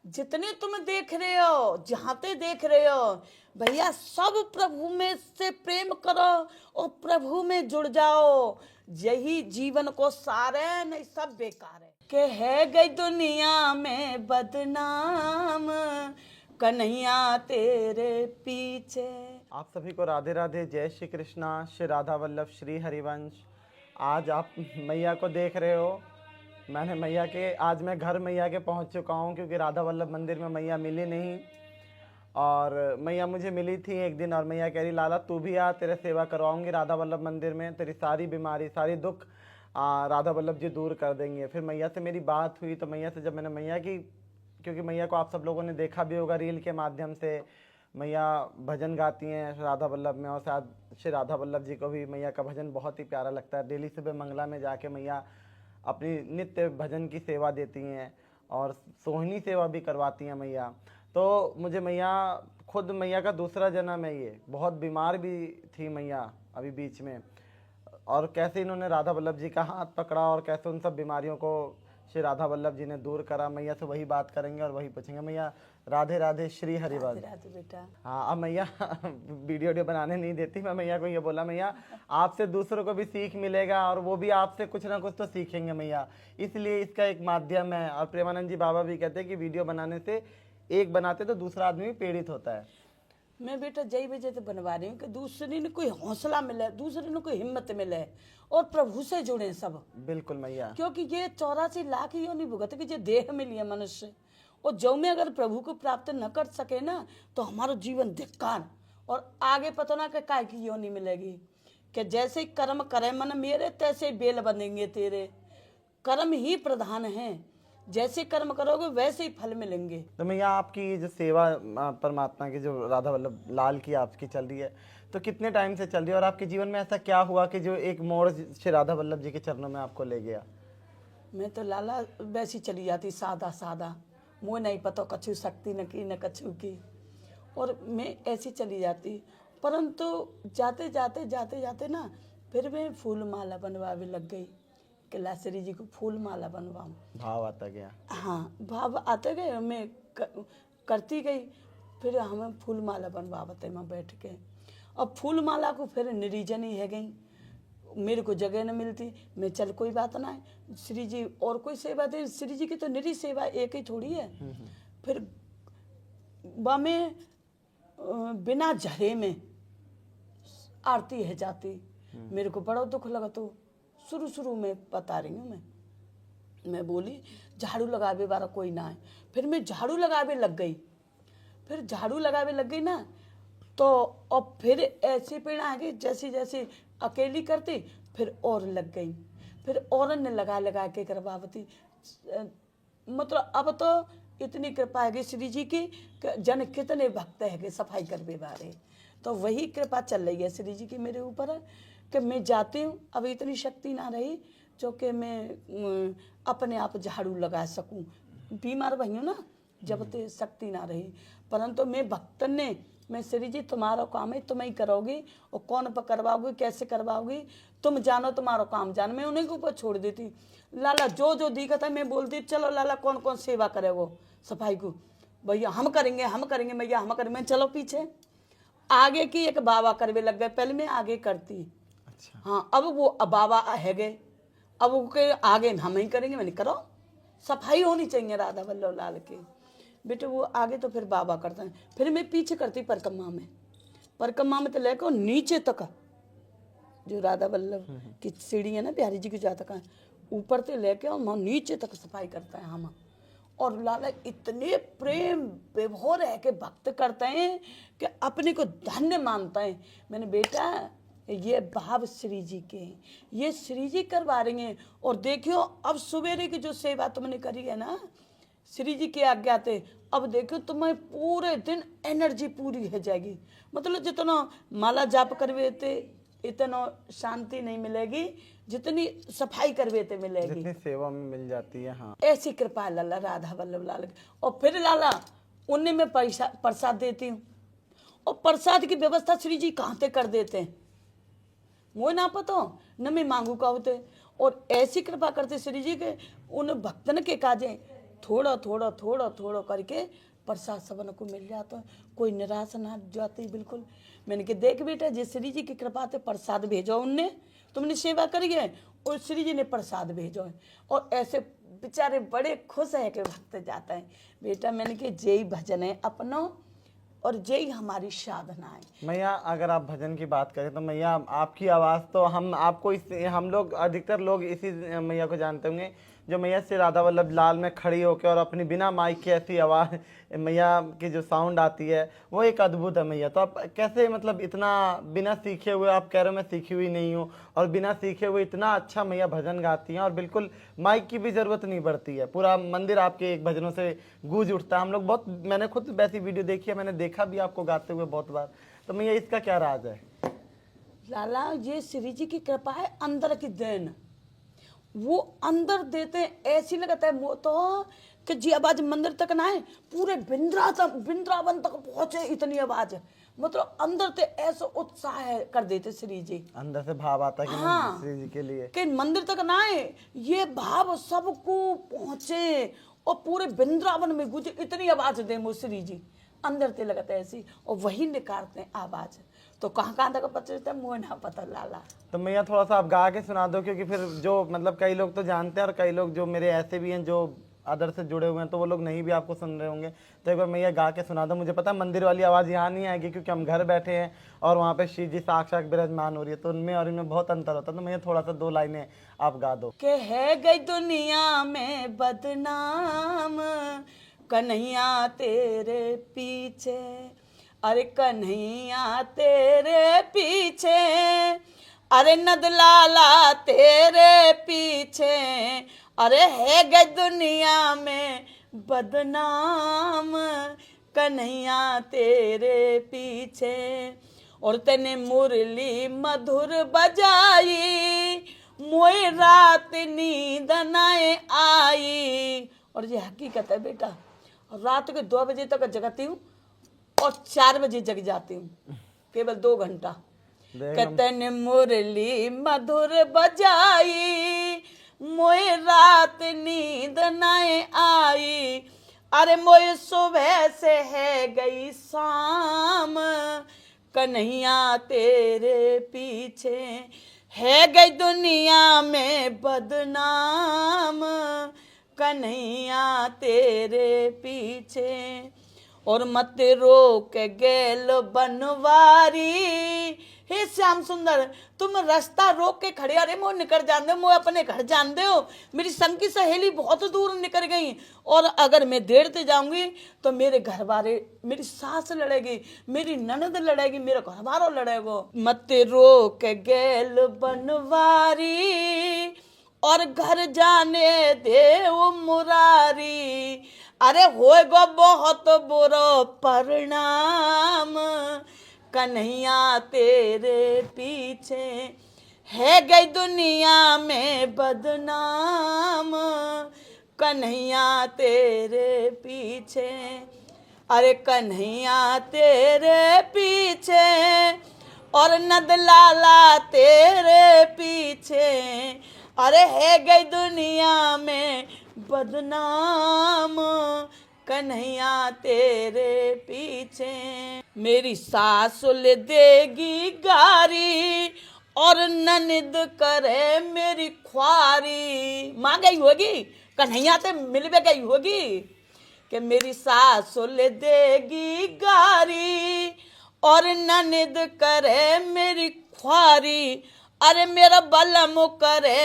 जितने तुम देख रहे हो, जहांते देख रहे हो भैया, सब प्रभु में से प्रेम करो और प्रभु में जुड़ जाओ। यही जीवन को सार है, नहीं सब बेकार है। के है गई दुनिया में बदनाम, कन्हैया तेरे पीछे। आप सभी को राधे राधे, जय श्री कृष्णा, श्री राधा वल्लभ, श्री हरिवंश। आज आप मैया को देख रहे हो। मैंने मैया के आज मैं घर मैया के पहुंच चुका हूं, क्योंकि राधा वल्लभ मंदिर में मैया मिली नहीं। और मैया मुझे मिली थी एक दिन, और मैया कह रही लाला तू भी आ, तेरे सेवा करवाऊंगी राधा वल्लभ मंदिर में, तेरी सारी बीमारी सारी दुख राधा वल्लभ जी दूर कर देंगे। फिर मैया से मेरी बात हुई, तो मैया से जब मैंने मैया की, क्योंकि मैया को आप सब लोगों ने देखा भी होगा रील के माध्यम से, मैया भजन गाती हैं राधा वल्लभ में, और शायद श्री राधा वल्लभ जी को भी मैया का भजन बहुत ही प्यारा लगता है। डेली सुबह मंगला में जाके मैया अपनी नित्य भजन की सेवा देती हैं और सोहनी सेवा भी करवाती हैं मैया। तो मुझे मैया, खुद मैया का दूसरा जन्म है ये। बहुत बीमार भी थी मैया अभी बीच में, और कैसे इन्होंने राधा वल्लभ जी का हाथ पकड़ा और कैसे उन सब बीमारियों को श्री राधा वल्लभ जी ने दूर करा। मैया से वही बात करेंगे और वही पूछेंगे। मैया राधे राधे, श्री हरिवंश। राधे बेटा। हाँ, अब मैया वीडियो बनाने नहीं देती। मैं मैया को ये बोला, मैया आपसे दूसरों को भी सीख मिलेगा और वो भी आपसे कुछ ना कुछ तो सीखेंगे मैया, इसलिए इसका एक माध्यम है। और प्रेमानंद जी बाबा भी कहते हैं कि वीडियो बनाने से एक बनाते तो दूसरा आदमी भी प्रेरित होता है। मैं बेटा जय वजह से बनवा रही हूँ कि दूसरे ने कोई हौसला मिले, दूसरे ने कोई हिम्मत मिले और प्रभु से जुड़े सब। बिल्कुल मैया, क्योंकि ये 84 लाख योनि भुगत की जो देह मिली है मनुष्य, और जो में अगर प्रभु को प्राप्त न कर सके ना, तो हमारा जीवन धिक्कार। और आगे पता ना कि काय की योनि मिलेगी, कि जैसे कर्म करे मन मेरे, तैसे बेल बनेंगे तेरे। कर्म ही प्रधान है, जैसे कर्म करोगे वैसे ही फल मिलेंगे। तो मैया आपकी जो सेवा परमात्मा की जो राधा वल्लभ लाल की आपकी चल रही है, तो कितने टाइम से चल रही है, और आपके जीवन में ऐसा क्या हुआ कि जो एक मोड़ श्री राधा वल्लभ जी के चरणों में आपको ले गया? मैं तो लाला वैसी चली जाती, सादा सादा, मुँह नहीं पता कछु शक्ति न की न कछु की, और मैं ऐसी चली जाती। परंतु जाते जाते जाते जाते ना, फिर मैं फूल माला बनवावे लग गई कि लासरी जी को फूल माला बनवाऊँ। भाव आता गया। हाँ, भाव आते गए, मैं करती गई। फिर हमें फूल माला बनवाते मैं बैठ के, और फूल माला को फिर निर्जन ही है गई, मेरे को जगह न मिलती। मैं चल कोई बात ना है, श्री जी और कोई सेवा दे, श्री जी की तो निरी सेवा एक ही थोड़ी है। फिर में बिना झरे में आरती है जाती, मेरे को बड़ा दुख लगा। तो शुरू में बता रही हूँ मैं बोली झाड़ू लगावे वाला कोई ना है। फिर मैं झाड़ू लगावे लग गई। फिर झाड़ू लगावे लग गई ना, तो अब फिर ऐसी पीड़ा आ गई, जैसी जैसी अकेली करती फिर और लग गई। फिर और ने लगा के करवावती। मतलब अब तो इतनी कृपा है श्री जी की, जन कितने भक्त है सफाई करवे बारे। तो वही कृपा चल रही है श्री जी की मेरे ऊपर, कि मैं जाती हूँ। अब इतनी शक्ति ना रही जो कि मैं अपने आप झाड़ू लगा सकूं। बीमार भई हूँ ना, जब तक शक्ति ना रही। परंतु मैं भक्तन ने, मैं श्री जी तुम्हारा काम है, तुम ही करोगी, और कौन पर करवाओगी, कैसे करवाओगी, तुम जानो, तुम्हारा काम जान। मैं उन्हीं के ऊपर छोड़ देती। लाला जो जो दिखता है मैं बोलती, चलो लाला कौन कौन सेवा करे वो सफाई को, भैया हम करेंगे भैया हम करेंगे। चलो पीछे आगे की एक बाबा करवे लग गए, पहले मैं आगे करती। अच्छा। हाँ, अब वो बाबा है गए, अब वो के आगे हम ही करेंगे। मैंने करो, सफाई होनी चाहिए राधा वल्लभ लाल की बेटे। वो आगे तो फिर बाबा करते हैं, फिर मैं पीछे करती परिक्रमा में तो लेकर नीचे तक, जो राधा वल्लभ की सीढ़ी है ना बिहारी जी की जाता का, ऊपर से लेके और नीचे तक सफाई करता है हम। और लाला इतने प्रेम विभोर है कि भक्त करते हैं कि अपने को धन्य मानता है। मैंने बेटा ये भाव श्री जी के, ये श्री जी करवा रही हैं। और देखियो अब सवेरे की जो सेवा तुमने करी है ना श्री जी के आज्ञा थे, अब देखियो तुम्हें पूरे दिन एनर्जी पूरी हो जाएगी। मतलब जितना माला जाप करवे थे इतना शांति नहीं मिलेगी जितनी सफाई करवे थे मिलेगी, जितनी सेवा में मिल जाती है। हाँ, ऐसी कृपा है लाला राधा वल्लभ लाल की। और फिर लाला उन्हें मैं प्रसाद देती हूँ, और प्रसाद की व्यवस्था श्री जी कहाँ से कर देते हैं, वो ना पता न मैं मांगू का होते। और ऐसी कृपा करते श्री जी के उन भक्तन के काजे थोड़ा थोड़ा थोड़ा थोड़ा करके प्रसाद सबन को मिल जाता है, कोई निराश ना जाती बिल्कुल। मैंने कहा देख बेटा, जिस श्री जी की कृपा से प्रसाद भेजो उनने, तुमने सेवा करी है और श्री जी ने प्रसाद भेजो है, और ऐसे बेचारे बड़े खुश है कि भक्त जाता है। बेटा मैंने कहा जय भजन है अपनो, और जय हमारी साधना है। मैया अगर आप भजन की बात करें तो मैया आपकी आवाज़ तो हम लोग अधिकतर लोग इसी मैया को जानते होंगे, जो मैया श्री राधा वल्लभ लाल में खड़ी होकर और अपनी बिना माइक की ऐसी आवाज़ मैया की जो साउंड आती है वो एक अद्भुत है मैया। तो आप कैसे मतलब इतना बिना सीखे हुए, आप कह रहे हो मैं सीखी हुई नहीं हूँ, और बिना सीखे हुए इतना अच्छा मैया भजन गाती हैं और बिल्कुल माइक की भी ज़रूरत नहीं पड़ती है, पूरा मंदिर आपके एक भजनों से गूंज उठता है। हम लोग बहुत, मैंने खुद वैसी वीडियो देखी है, मैंने देखा भी आपको गाते हुए बहुत बार। तो मैया इसका क्या राज है? लाला ये श्री जी की कृपा है, अंदर की देन, वो अंदर देते हैं। ऐसी लगता है वो तो कि जी आवाज मंदिर तक ना है, पूरे वृंदावन तक पहुंचे, इतनी आवाज है, मतलब अंदर से ऐसा उत्साह है कर देते श्री जी, अंदर से भाव आता है कि हाँ, मैं श्री जी के लिए कि मंदिर तक ना आए, ये भाव सबको पहुंचे और पूरे वृंदावन में गूंजे, इतनी आवाज दे वो श्री जी, अंदर से लगता है ऐसी, और वही निकालते हैं आवाज। तो कहाँ कहाँ तक पता चलता है, मुझे ना पता लाला। तो मैया थोड़ा सा आप गा के सुना दो, क्योंकि फिर जो मतलब कई लोग तो जानते हैं और कई लोग जो मेरे ऐसे भी हैं जो अदर से जुड़े हुए हैं, तो वो लोग नहीं भी आपको सुन रहे होंगे। तो एक बार मैया गा के सुना दो। मुझे पता है मंदिर वाली आवाज़ यहाँ नहीं आएगी, क्योंकि हम घर बैठे हैं और वहाँ पे श्री जी साक्षात विराजमान हो रही है, तो उनमें और इनमें बहुत अंतर होता है। तो मैया थोड़ा सा 2 लाइनें आप गा दो। के है गई दुनिया में बदनाम, कन्हैया तेरे पीछे, अरे कन्हैया तेरे पीछे, अरे नदलाला तेरे पीछे, अरे है गई दुनिया में बदनाम, कन्हैया तेरे पीछे, और तेने मुरली मधुर बजाई, मोए रात नींद न आई। और ये हकीकत है बेटा, रात के 2 बजे तक जगती हूँ और 4 बजे जग जाती हूँ, केवल 2 घंटा। कहते ने मुरली मधुर बजाई, मोए रात नींद न आई, अरे मोए सुबह से है गई शाम, कन्हैया तेरे पीछे, है गई दुनिया में बदनाम, कन्हैया तेरे पीछे, और मत रोक गेल बनवारी। हे श्याम सुंदर, तुम रास्ता रोक के खड़े, अरे मोह निकल जान दे, मोह अपने घर जान दे हो, मेरी संग की सहेली बहुत दूर निकल गई, और अगर मैं देर से जाऊंगी तो मेरे घर वाले, मेरी सास लड़ेगी, मेरी ननद लड़ेगी, मेरा घर वाला लड़ेगा। मत रोक गेल बनवारी, और घर जाने दे वो मुरारी, अरे होएगा बहुत बुरा परिणाम, कन्हैया तेरे पीछे, है गई दुनिया में बदनाम, कन्हैया तेरे पीछे, अरे कन्हैया तेरे पीछे, और नदलाला तेरे पीछे, अरे है गई दुनिया में बदनाम, कन्हैया तेरे पीछे, मेरी सास ले देगी गारी, और ननद करे मेरी ख्वारी। माँ गई होगी, कन्हैया से मिलवे गई होगी, कि मेरी सास ले देगी गारी, और ननद करे मेरी ख्वारी, अरे मेरा बलम करे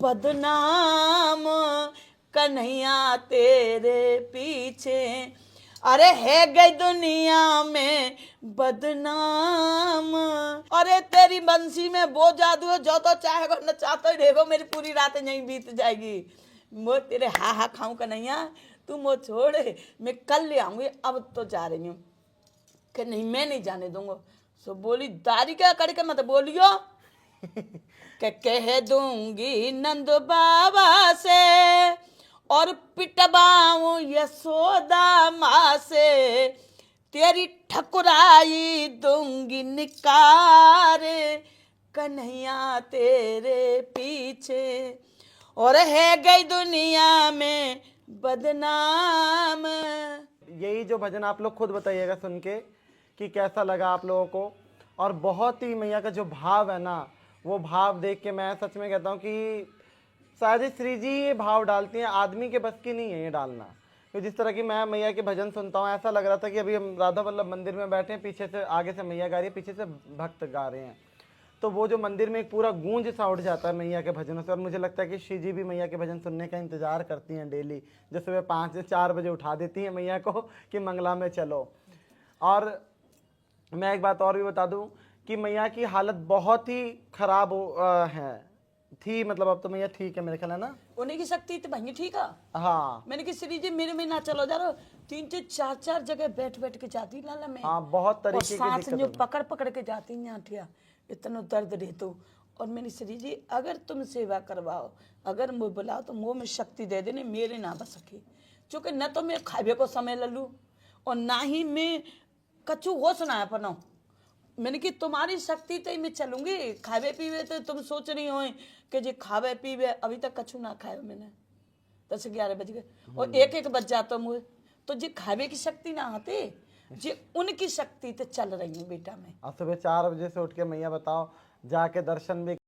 बदनाम, कन्हैया तेरे पीछे, अरे है गई दुनिया में बदनाम। अरे तेरी बंसी में वो जादू है, जो तो चाहेगा नचाता ही रहेगा, मेरी पूरी रात नहीं बीत जाएगी। मैं तेरे हा खाऊं कन्हैया, तू मुझे छोड़े, मैं कल ले आऊंगी, अब तो जा रही हूँ। कि नहीं, मैं नहीं जाने दूंगा। सो बोली दारी क्या करके मत बोलियो, कि कह दूंगी नंद बाबा से, और पिटवाऊं यशोदा माँ से, तेरी ठकुराई दूंगी निकार, कन्हैया तेरे पीछे, और है गई दुनिया में बदनाम। यही जो भजन आप लोग खुद बताइएगा सुन के कि कैसा लगा आप लोगों को। और बहुत ही मैया का जो भाव है ना, वो भाव देख के मैं सच में कहता हूँ कि शायद ही श्री जी ये भाव डालती हैं, आदमी के बस की नहीं है ये डालना। तो जिस तरह की मैं मैया के भजन सुनता हूँ, ऐसा लग रहा था कि अभी हम राधा वल्लभ मंदिर में बैठे हैं, पीछे से आगे से मैया गा रही है, पीछे से भक्त गा रहे हैं। तो वो जो मंदिर में एक पूरा गूंज सा उठ जाता है मैया के भजनों से। और मुझे लगता है कि श्री जी भी मैया के भजन सुनने का इंतजार करती हैं डेली, जो सुबह 5 से 4 बजे उठा देती हैं मैया को कि मंगला में चलो। और मैं एक बात और भी बता दूं कि मैया की हालत बहुत ही खराब थी, मतलब अब तो मैया ठीक है मेरे ख्याल है ना। उन्हीं की शक्ति तो भैया ठीक है। हाँ मैंने कि श्री जी मेरे में ना चलो जा रहा, 3-4 जगह बैठ बैठ के जाती लाला में। हाँ, बहुत और तरीके की सांस दिक्कत जो होगी। पकड़ पकड़ के जाती यहाँ ठिया, इतना दर्द रहतो। और मेरी श्री जी अगर तुम सेवा करवाओ, अगर मुँह बुलाओ तो मुँह में शक्ति दे देने, मेरे ना बस सके। चूँकि न तो मैं खावे को समय ले लूँ और ना ही मैं कछु होश ना अपनो। मैंने कि तुम्हारी शक्ति तो मैं चलूंगी, खावे पीवे तो तुम सोच रही हो कि जी खावे पीवे, अभी तक कछु ना खाए मैंने। 10-11 बज गए और 1-1 बज जाता मुझे। तो जी खावे की शक्ति ना आती, जी उनकी शक्ति तो चल रही है बेटा में। और सुबह 4 बजे से उठ के मैया बताओ जाके दर्शन भी